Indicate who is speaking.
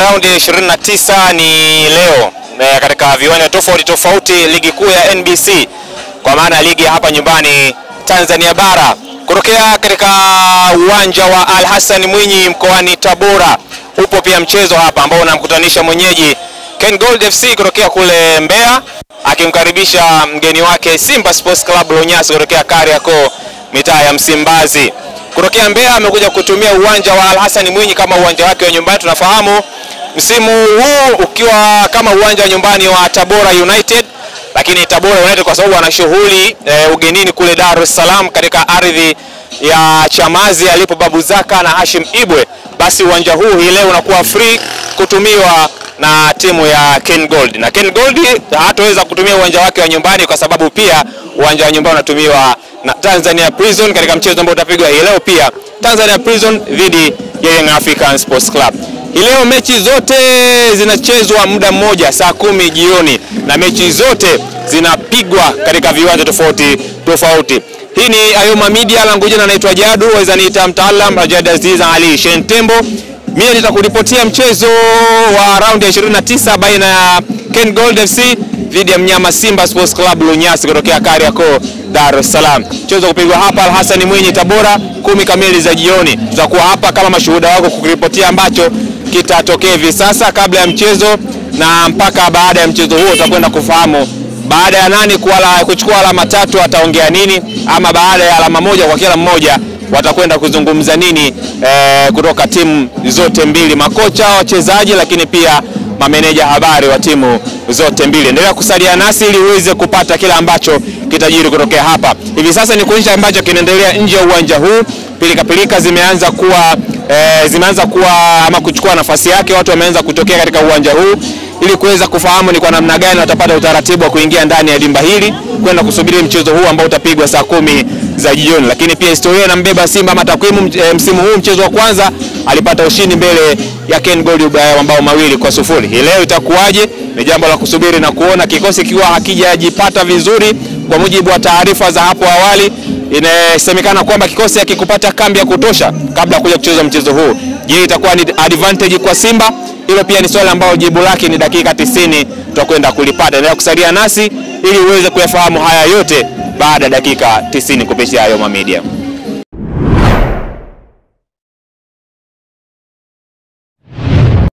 Speaker 1: raundi 29 ni leo katika viwanja tofauti ligi kuu ya NBC, kwa maana ligi hapa nyumbani Tanzania bara, kutokea katika uwanja wa Al Hassan Mwinyi mkoani Tabora. Upo pia mchezo hapa ambao unamkutanisha mwenyeji Ken Gold FC kutokea kule Mbeya akimkaribisha mgeni wake Simba Sports Club Lunyasi kutokea Kariakoo mitaa ya Msimbazi. Kutokea Mbeya amekuja kutumia uwanja wa Al Hassan Mwinyi kama uwanja wake wa nyumbani. Tunafahamu msimu huu ukiwa kama uwanja wa nyumbani wa Tabora United, lakini Tabora United kwa sababu wana shughuli ugenini kule Dar es Salaam katika ardhi ya Chamazi alipo Babu Zaka na Hashim Ibwe, basi uwanja huu hii leo unakuwa free kutumiwa na timu ya Ken Gold. Na Ken Gold hataweza kutumia uwanja wake wa nyumbani kwa sababu pia uwanja wa nyumbani unatumiwa na Tanzania Prison katika mchezo ambao utapigwa hii leo, pia Tanzania Prison dhidi ya Young African Sports Club. Hii leo mechi zote zinachezwa muda mmoja saa 10 jioni, na mechi zote zinapigwa katika viwanja tofauti. Hii ni Ayoma Media, langu jina naitwa Jadu, waweza niita mtaalam Rajad Aziz Ali Shentembo. Mimi nitakulipotia mchezo wa raundi ya 29 baina ya Ken Gold FC dhidi ya mnyama Simba Sports Club Lunyasi kutokea Kariakoo Dar es Salaam. Mchezo kupigwa hapa Al Hassan Mwinyi Tabora 10 kamili za jioni. Tutakuwa hapa kama mashuhuda wako kukulipotia ambacho kitatokea hivi sasa kabla ya mchezo na mpaka baada ya mchezo huo. Utakwenda kufahamu baada ya nani kuchukua alama 3 ataongea nini, ama baada ya alama 1 kwa kila mmoja watakwenda kuzungumza nini kutoka timu zote mbili, makocha, wachezaji, lakini pia mameneja habari wa timu zote mbili. Endelea kusalia nasi ili uweze kupata kila ambacho kitajiri kutokea hapa. Hivi sasa ni kuonyesha ambacho kinaendelea nje ya uwanja huu. Pilika zimeanza kuwa ama kuchukua nafasi yake. Watu wameanza kutokea katika uwanja huu ili kuweza kufahamu ni kwa namna gani watapata utaratibu wa kuingia ndani ya dimba hili kwenda kusubiri mchezo huu ambao utapigwa saa 10 za jioni. Lakini pia historia inambeba Simba ama takwimu msimu huu, mchezo wa kwanza alipata ushindi mbele ya Ken Gold ambao 2-0. Hii leo itakuwaje? Ni jambo la kusubiri na kuona. Kikosi kikiwa hakijajipata vizuri kwa mujibu wa taarifa za hapo awali, inasemekana kwamba kikosi hakikupata kambi ya kutosha kabla kuja kucheza mchezo huu. Je, itakuwa ni advantage kwa Simba? Hilo pia ni swali ambalo jibu lake ni dakika 90 tutakwenda kulipata. Endelea kusalia nasi ili uweze kuyafahamu haya yote baada ya dakika 90 kupitia Ayoma Media.